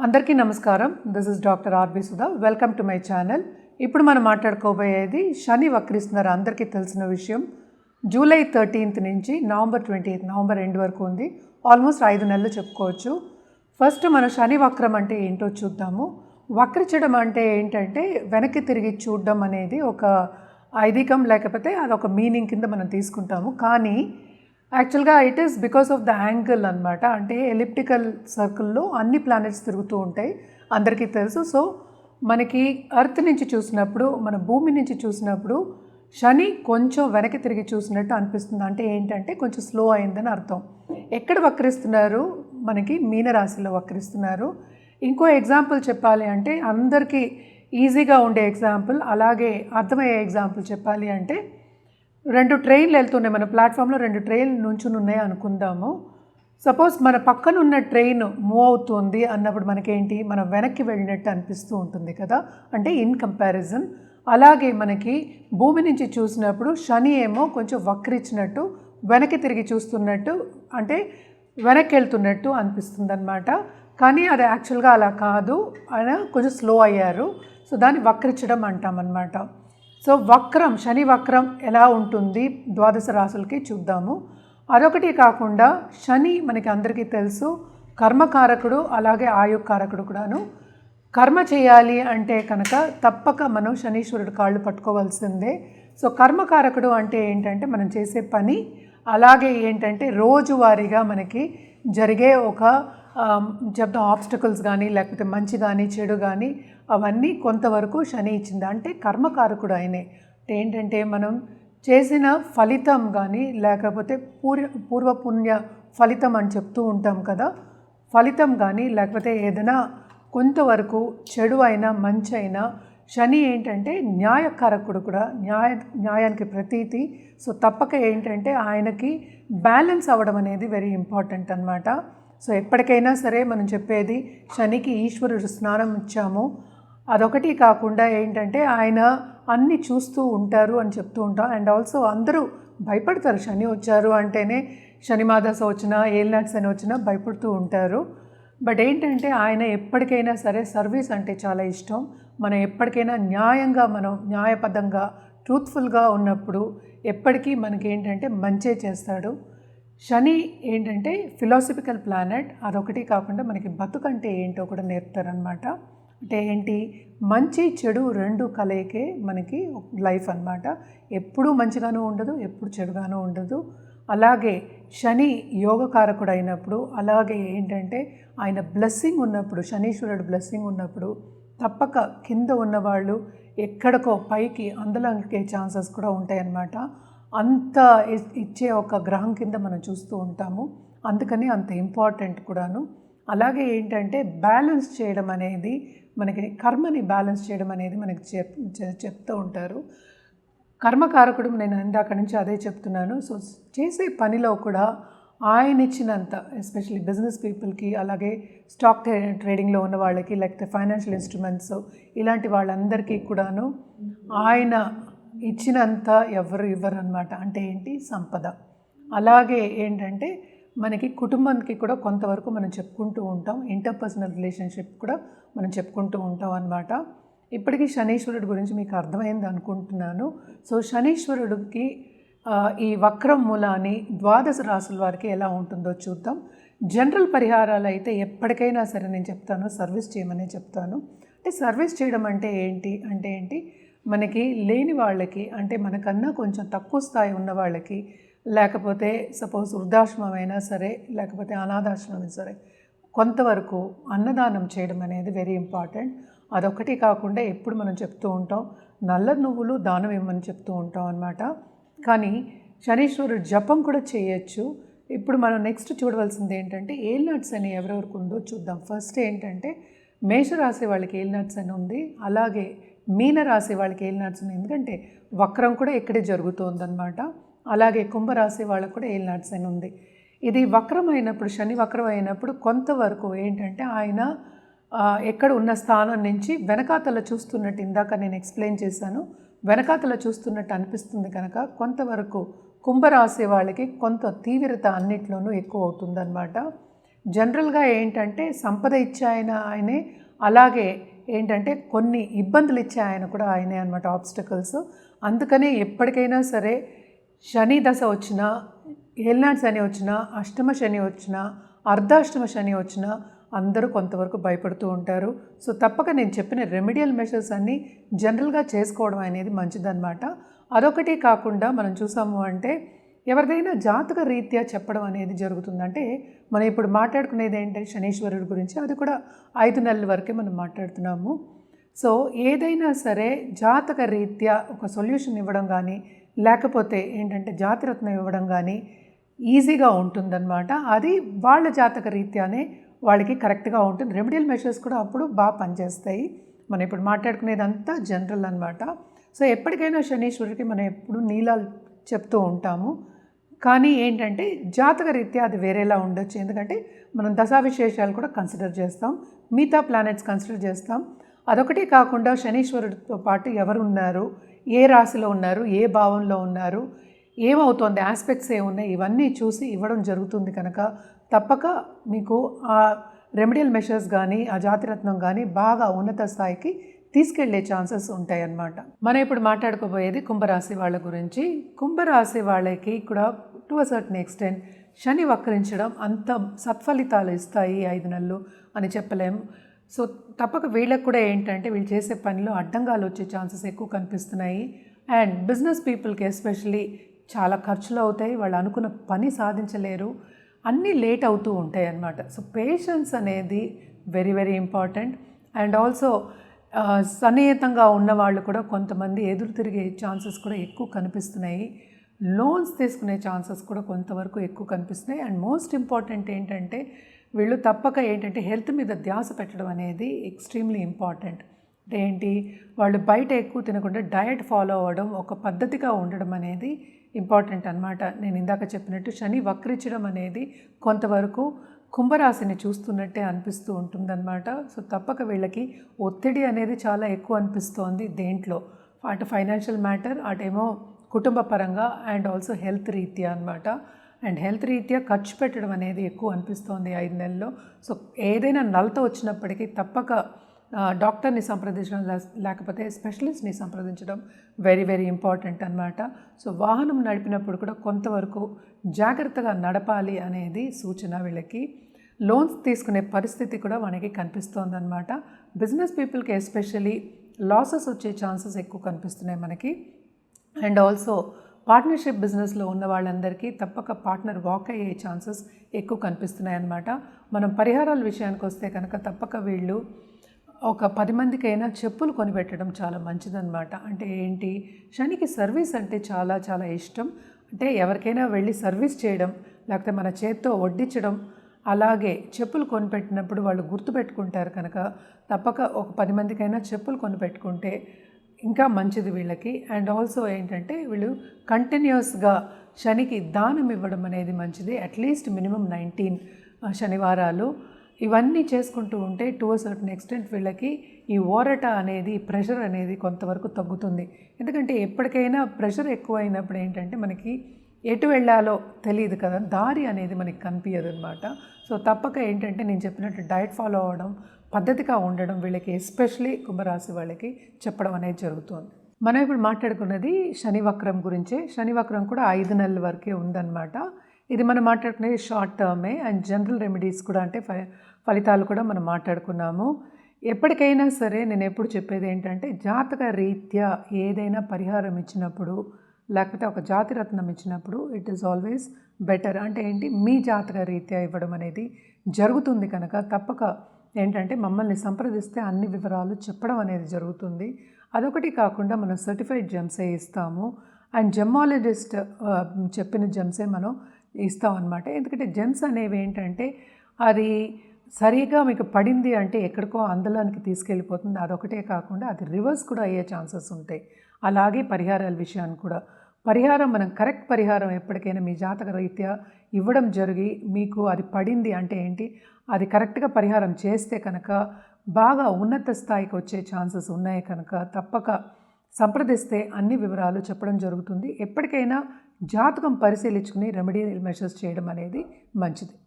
అందరికీ నమస్కారం. This is doctor R B Sudha. Welcome to my channel. ఇప్పుడు మనం మాట్లాడుకోబోయేది శని వక్రిస్తున్నారు. అందరికీ తెలిసిన విషయం. జూలై 13th నుంచి నవంబర్ 28th, నవంబర్ ఎండ్ వరకు ఉంది. ఆల్మోస్ట్ 5 నెలలు చెప్పుకోవచ్చు. ఫస్ట్ మనం శని వక్రం అంటే ఏంటో చూద్దాము. వక్రించడం అంటే ఏంటంటే వెనక్కి తిరిగి చూడడం అనేది ఒక ఐదీకం, లేకపోతే అదొక మీనింగ్ కింద మనం తీసుకుంటాము. కానీ యాక్చువల్గా it is because of the angle అనమాట. అంటే ఎలిప్టికల్ సర్కిల్లో అన్ని ప్లానెట్స్ తిరుగుతూ ఉంటాయి, అందరికీ తెలుసు. సో మనకి ఎర్త్ నుంచి చూసినప్పుడు, మన భూమి నుంచి చూసినప్పుడు శని కొంచెం వెనక్కి తిరిగి చూసినట్టు అనిపిస్తుంది. అంటే ఏంటంటే కొంచెం స్లో అయిందని అర్థం. ఎక్కడ వక్రిస్తున్నారు? మనకి మీనరాశిలో వక్రిస్తున్నారు. ఇంకో ఎగ్జాంపుల్ చెప్పాలి అంటే, అందరికీ ఈజీగా ఉండే ఎగ్జాంపుల్, అలాగే అర్థమయ్యే ఎగ్జాంపుల్ చెప్పాలి అంటే, 2 ట్రైన్లు వెళ్తున్నాయి. మన ప్లాట్ఫామ్లో 2 ట్రైన్లు నుంచుని ఉన్నాయి అనుకుందాము. సపోజ్ మన పక్కన ఉన్న ట్రైన్ మూవ్ అవుతుంది అన్నప్పుడు మనకేంటి, మనం వెనక్కి వెళ్ళినట్టు అనిపిస్తూ ఉంటుంది కదా, అంటే ఇన్ కంపారిజన్. అలాగే మనకి భూమి నుంచి చూసినప్పుడు శని ఏమో కొంచెం వక్రించినట్టు, వెనక్కి తిరిగి చూస్తున్నట్టు, అంటే వెనక్కి వెళ్తున్నట్టు అనిపిస్తుంది అనమాట. కానీ అది యాక్చువల్గా అలా కాదు, ఆయన కొంచెం స్లో అయ్యారు. సో దాన్ని వక్రించడం అంటామన్నమాట. సో వక్రం, శని వక్రం ఎలా ఉంటుంది ద్వాదశ రాశులకి చూద్దాము. అదొకటి కాకుండా శని మనకి అందరికీ తెలుసు కర్మకారకుడు, అలాగే ఆయుకారకుడు కూడాను. కర్మ చేయాలి అంటే కనుక తప్పక మనం శనీశ్వరుడు కాళ్ళు పట్టుకోవాల్సిందే. సో కర్మకారకుడు అంటే ఏంటంటే మనం చేసే పని, అలాగే ఏంటంటే రోజువారీగా మనకి జరిగే ఒక చెప్తాం ఆబ్స్టకల్స్ కానీ, లేకపోతే మంచి కానీ చెడు కానీ, అవన్నీ కొంతవరకు శని ఇచ్చింది. అంటే కర్మకారకుడు ఆయనే. అంటే ఏంటంటే మనం చేసిన ఫలితం కానీ, లేకపోతే పూర్వపుణ్య ఫలితం అని చెప్తూ ఉంటాం కదా, ఫలితం కానీ, లేకపోతే ఏదైనా కొంతవరకు చెడు అయినా మంచి అయినా, శని ఏంటంటే న్యాయకారకుడు కూడా, న్యాయానికి ప్రతీతి. సో తప్పక ఏంటంటే ఆయనకి బ్యాలెన్స్ అవ్వడం అనేది వెరీ ఇంపార్టెంట్ అనమాట. సో ఎప్పటికైనా సరే మనం చెప్పేది, శనికి ఈశ్వరుడు స్నానం ఇచ్చాము. అదొకటి కాకుండా ఏంటంటే ఆయన అన్నీ చూస్తూ ఉంటారు అని చెప్తూ ఉంటాం. అండ్ ఆల్సో అందరూ భయపడతారు, శని వచ్చారు అంటేనే, శని మాదశ వచ్చినా, ఏలినాటి శని వచ్చినా భయపడుతూ ఉంటారు. బట్ ఏంటంటే ఆయన ఎప్పటికైనా సరే సర్వీస్ అంటే చాలా ఇష్టం. మనం ఎప్పటికైనా న్యాయంగా, మనం న్యాయబద్ధంగా, ట్రూత్ఫుల్గా ఉన్నప్పుడు ఎప్పటికీ మనకి ఏంటంటే మంచే చేస్తాడు. శని ఏంటంటే ఫిలాసఫికల్ ప్లానెట్. అదొకటి కాకుండా మనకి బతుకంటే ఏంటో కూడా నేర్పుతారనమాట. అంటే ఏంటి, మంచి చెడు 2 కలయికే మనకి లైఫ్ అనమాట. ఎప్పుడూ మంచిగానూ ఉండదు, ఎప్పుడు చెడుగానూ ఉండదు. అలాగే శని యోగకారకుడు అయినప్పుడు, అలాగే ఏంటంటే ఆయన బ్లెస్సింగ్ ఉన్నప్పుడు, శనీశ్వరుడు బ్లెస్సింగ్ ఉన్నప్పుడు తప్పక కింద ఉన్నవాళ్ళు ఎక్కడికో పైకి అందలంకే ఛాన్సెస్ కూడా ఉంటాయన్నమాట. అంత ఇచ్చే ఒక గ్రహం కింద మనం చూస్తూ ఉంటాము. అందుకని అంత ఇంపార్టెంట్ కూడాను. అలాగే ఏంటంటే బ్యాలెన్స్ చేయడం అనేది, మనకి కర్మని బ్యాలెన్స్ చేయడం అనేది మనకి చెప్తూ ఉంటారు. కర్మకారకుడు, నేను ఇందాక నుంచి అదే చెప్తున్నాను. సో చేసే పనిలో కూడా ఆయన ఇచ్చినంత, ఎస్పెషల్లీ బిజినెస్ పీపుల్కి, అలాగే స్టాక్ ట్రేడింగ్లో ఉన్న వాళ్ళకి, లేకపోతే ఫైనాన్షియల్ ఇన్స్ట్రుమెంట్స్ ఇలాంటి వాళ్ళందరికీ కూడాను ఆయన ఇచ్చినంత ఎవరు ఇవ్వరు అనమాట. అంటే ఏంటి, సంపద. అలాగే ఏంటంటే మనకి కుటుంబానికి కూడా కొంతవరకు మనం చెప్పుకుంటూ ఉంటాం, ఇంటర్పర్సనల్ రిలేషన్షిప్ కూడా మనం చెప్పుకుంటూ ఉంటాం అన్నమాట. ఇప్పటికీ శనీశ్వరుడు గురించి మీకు అర్థమైంది అనుకుంటున్నాను. సో శనీశ్వరుడికి ఈ వక్రం మూలాన్ని ద్వాదశ రాశుల వారికి ఎలా ఉంటుందో చూద్దాం. జనరల్ పరిహారాలు అయితే ఎప్పటికైనా సరే నేను చెప్తాను, సర్వీస్ చేయమనే చెప్తాను. అంటే సర్వీస్ చేయడం అంటే ఏంటి, మనకి లేని వాళ్ళకి, అంటే మనకన్నా కొంచెం తక్కువ స్థాయి ఉన్న వాళ్ళకి, లేకపోతే సపోజ్ వృద్ధాశ్రమం అయినా సరే, లేకపోతే అనాథాశ్రమం అయినా సరే, కొంతవరకు అన్నదానం చేయడం అనేది వెరీ ఇంపార్టెంట్. అదొకటి కాకుండా ఎప్పుడు మనం చెప్తూ ఉంటాం, నల్ల నువ్వులు దానం ఇవ్వమని చెప్తూ ఉంటాం అన్నమాట. కానీ శనీశ్వరుడు జపం కూడా చేయొచ్చు. ఇప్పుడు మనం నెక్స్ట్ చూడవలసింది ఏంటంటే ఏలినాటి శని ఎవరెవరికి ఉందో చూద్దాం. ఫస్ట్ ఏంటంటే మేషరాశి వాళ్ళకి ఏలినాటి శని ఉంది, అలాగే మీనరాశి వాళ్ళకి ఏలినాటి శని, ఎందుకంటే వక్రం కూడా ఇక్కడే జరుగుతుందన్నమాట. అలాగే కుంభరాశి వాళ్ళకు కూడా ఏలినాటి శని ఉంది. ఇది వక్రం అయినప్పుడు, శని వక్రం అయినప్పుడు కొంతవరకు ఏంటంటే ఆయన ఎక్కడ ఉన్న స్థానం నుంచి వెనకాతల చూస్తున్నట్టు, ఇందాక నేను ఎక్స్ప్లెయిన్ చేశాను, వెనకాతల చూస్తున్నట్టు అనిపిస్తుంది కనుక కొంతవరకు కుంభరాశి వాళ్ళకి కొంత తీవ్రత అన్నిట్లోనూ ఎక్కువ అవుతుందన్నమాట. జనరల్గా ఏంటంటే సంపద ఇచ్చే ఆయనే, అలాగే ఏంటంటే కొన్ని ఇబ్బందులు ఇచ్చే ఆయన కూడా ఆయనే అనమాట, ఆబ్స్టకల్స్. అందుకనే ఎప్పటికైనా సరే శని దశ వచ్చినా, ఏలినాటి శని వచ్చినా, అష్టమ శని వచ్చినా, అర్ధాష్టమ శని వచ్చినా అందరూ కొంతవరకు భయపడుతూ ఉంటారు. సో తప్పక నేను చెప్పిన రెమెడియల్ మెషర్స్ అన్నీ జనరల్గా చేసుకోవడం అనేది మంచిదన్నమాట. అదొకటి కాకుండా మనం చూసాము అంటే ఎవరిదైనా జాతక రీత్యా చెప్పడం అనేది జరుగుతుందంటే, మనం ఇప్పుడు మాట్లాడుకునేది ఏంటంటే శనీశ్వరుడి గురించి, అది కూడా 5 నెలల వరకే మనం మాట్లాడుతున్నాము. సో ఏదైనా సరే జాతక రీత్యా ఒక సొల్యూషన్ ఇవ్వడం కానీ, లేకపోతే ఏంటంటే జాతిరత్నం ఇవ్వడం కానీ ఈజీగా ఉంటుందన్నమాట. అది వాళ్ళ జాతక రీత్యానే వాళ్ళకి కరెక్ట్గా ఉంటుంది. రెమెడియల్ మెషర్స్ కూడా అప్పుడు బాగా పనిచేస్తాయి. మనం ఇప్పుడు మాట్లాడుకునేదంతా జనరల్ అనమాట. సో ఎప్పటికైనా శనీశ్వరుడికి మనం ఎప్పుడు నీలాలు చెప్తూ ఉంటాము. కానీ ఏంటంటే జాతక రీత్యా అది వేరేలా ఉండొచ్చు. ఎందుకంటే మనం దశావిశేషాలు కూడా కన్సిడర్ చేస్తాం, మిగతా ప్లానెట్స్ కన్సిడర్ చేస్తాం. అదొకటి కాకుండా శనీశ్వరుడితో పాటు ఎవరు ఉన్నారు, ఏ రాశిలో ఉన్నారు, ఏ భావంలో ఉన్నారు, ఏమవుతోంది, ఆస్పెక్ట్స్ ఏమున్నాయి, ఇవన్నీ చూసి ఇవ్వడం జరుగుతుంది. కనుక తప్పక మీకు ఆ రెమెడియల్ మెషర్స్ కానీ ఆ జాతిరత్నం కానీ బాగా ఉన్నత స్థాయికి తీసుకెళ్లే ఛాన్సెస్ ఉంటాయన్నమాట. మనం ఇప్పుడు మాట్లాడుకోబోయేది కుంభరాశి వాళ్ళ గురించి. కుంభరాశి వాళ్ళకి కూడా టు అ సర్టన్ ఎక్స్టెంట్ శని వక్రించడం అంత సత్ఫలితాలు ఇస్తాయి 5 నెలలు అని చెప్పలేము. సో తప్పక వీళ్ళకి కూడా ఏంటంటే వీళ్ళు చేసే పనిలో అడ్డంగాలు వచ్చే ఛాన్సెస్ ఎక్కువ కనిపిస్తున్నాయి. అండ్ బిజినెస్ పీపుల్కి ఎస్పెషలీ చాలా ఖర్చులు అవుతాయి, వాళ్ళు అనుకున్న పని సాధించలేరు, అన్నీ లేట్ అవుతూ ఉంటాయి అన్నమాట. సో పేషెన్స్ అనేది very very important. And also సన్నిహితంగా ఉన్నవాళ్ళు కూడా కొంతమంది ఎదురు తిరిగే ఛాన్సెస్ కూడా ఎక్కువ కనిపిస్తున్నాయి. లోన్స్ తీసుకునే ఛాన్సెస్ కూడా కొంతవరకు ఎక్కువ కనిపిస్తున్నాయి. అండ్ మోస్ట్ ఇంపార్టెంట్ ఏంటంటే వీళ్ళు తప్పక ఏంటంటే హెల్త్ మీద ధ్యాస పెట్టడం అనేది ఎక్స్ట్రీమ్లీ ఇంపార్టెంట్. అంటే ఏంటి, వాళ్ళు బయట ఎక్కువ తినకుండా డయట్ ఫాలో అవ్వడం, ఒక పద్ధతిగా ఉండడం అనేది ఇంపార్టెంట్ అనమాట. నేను ఇందాక చెప్పినట్టు శని వక్రించడం అనేది కొంతవరకు కుంభరాశిని చూస్తున్నట్టే అనిపిస్తూ ఉంటుందన్నమాట. సో తప్పక వీళ్ళకి ఒత్తిడి అనేది చాలా ఎక్కువ అనిపిస్తోంది దేంట్లో, అటు ఫైనాన్షియల్ మ్యాటర్, అటేమో కుటుంబ పరంగా, అండ్ ఆల్సో హెల్త్ రీత్యా అనమాట. అండ్ హెల్త్ రీత్యా ఖర్చు పెట్టడం అనేది ఎక్కువ అనిపిస్తోంది 5 నెలల్లో. సో ఏదైనా నలత వచ్చినప్పటికీ తప్పక డాక్టర్ని సంప్రదించడం, లేకపోతే స్పెషలిస్ట్ని సంప్రదించడం వెరీ వెరీ ఇంపార్టెంట్ అనమాట. సో వాహనం నడిపినప్పుడు కూడా కొంతవరకు జాగ్రత్తగా నడపాలి అనేది సూచన వీళ్ళకి. లోన్స్ తీసుకునే పరిస్థితి కూడా మనకి కనిపిస్తోంది అనమాట. బిజినెస్ పీపుల్కి ఎస్పెషలీ లాసెస్ వచ్చే ఛాన్సెస్ ఎక్కువ కనిపిస్తున్నాయి మనకి. అండ్ ఆల్సో పార్ట్నర్షిప్ బిజినెస్లో ఉన్న వాళ్ళందరికీ తప్పక పార్ట్నర్ వాక్ అయ్యే ఛాన్సెస్ ఎక్కువ కనిపిస్తున్నాయి అన్నమాట. మనం పరిహారాల విషయానికి వస్తే కనుక తప్పక వీళ్ళు ఒక 10 మందికైనా చెప్పులు కొనిపెట్టడం చాలా మంచిదన్నమాట. అంటే ఏంటి, శనికి సర్వీస్ అంటే చాలా చాలా ఇష్టం. అంటే ఎవరికైనా వెళ్ళి సర్వీస్ చేయడం, లేకపోతే మన చేత్తో వడ్డించడం, అలాగే చెప్పులు కొనిపెట్టినప్పుడు వాళ్ళు గుర్తుపెట్టుకుంటారు. కనుక తప్పక ఒక 10 మందికైనా చెప్పులు కొనిపెట్టుకుంటే ఇంకా మంచిది వీళ్ళకి. అండ్ ఆల్సో ఏంటంటే వీళ్ళు కంటిన్యూస్గా శనికి దానం ఇవ్వడం అనేది మంచిది. అట్లీస్ట్ మినిమం 19 శనివారాలు ఇవన్నీ చేసుకుంటూ ఉంటే టు అ సర్టన్ ఎక్స్టెంట్ వీళ్ళకి ఈ ఓరట అనేది, ప్రెషర్ అనేది కొంతవరకు తగ్గుతుంది. ఎందుకంటే ఎప్పటికైనా ప్రెషర్ ఎక్కువ అయినప్పుడు ఏంటంటే మనకి ఎటు వెళ్ళాలో తెలియదు కదా, దారి అనేది మనకి కనిపించదు అనమాట. సో తప్పక ఏంటంటే నేను చెప్పినట్టు డయట్ ఫాలో అవ్వడం, పద్ధతిగా ఉండడం వీళ్ళకి ఎస్పెషలీ కుంభరాశి వాళ్ళకి చెప్పడం అనేది జరుగుతుంది. మనం ఇప్పుడు మాట్లాడుకున్నది శని వక్రం గురించే. శని వక్రం కూడా 5 నెలల వరకే ఉందన్నమాట. ఇది మనం మాట్లాడుకునేది షార్ట్ టర్మే. అండ్ జనరల్ రెమెడీస్ కూడా అంటే ఫలితాలు కూడా మనం మాట్లాడుకున్నాము. ఎప్పటికైనా సరే నేను ఎప్పుడు చెప్పేది ఏంటంటే జాతక రీత్యా ఏదైనా పరిహారం ఇచ్చినప్పుడు, లేకపోతే ఒక జాతిరత్నం ఇచ్చినప్పుడు ఇట్ ఈస్ ఆల్వేస్ బెటర్. అంటే ఏంటి, మీ జాతక రీత్యా ఇవ్వడం అనేది జరుగుతుంది. కనుక తప్పక ఏంటంటే మమ్మల్ని సంప్రదిస్తే అన్ని వివరాలు చెప్పడం అనేది జరుగుతుంది. అదొకటి కాకుండా మనం సర్టిఫైడ్ జెమ్సే ఇస్తాము. అండ్ జెమ్మాలజిస్ట్ చెప్పిన జెమ్సే మనం ఇస్తాం అనమాట. ఎందుకంటే జెమ్స్ అనేవి ఏంటంటే అది సరిగా మీకు పడింది అంటే ఎక్కడికో అందులోనికి తీసుకెళ్ళిపోతుంది. అదొకటే కాకుండా అది రివర్స్ కూడా అయ్యే ఛాన్సెస్ ఉంటాయి. అలాగే పరిహారాల విషయాన్ని కూడా, పరిహారం మనం కరెక్ట్ పరిహారం ఎప్పటికైనా మీ జాతక రీత్యా ఇవ్వడం జరిగి మీకు అది పడింది అంటే ఏంటి, అది కరెక్ట్గా పరిహారం చేస్తే కనుక బాగా ఉన్నత స్థాయికి వచ్చే ఛాన్సెస్ ఉన్నాయి. కనుక తప్పక సంప్రదిస్తే అన్ని వివరాలు చెప్పడం జరుగుతుంది. ఎప్పటికైనా జాతకం పరిశీలించుకుని రెమెడియల్ మెషర్స్ చేయడం అనేది మంచిది.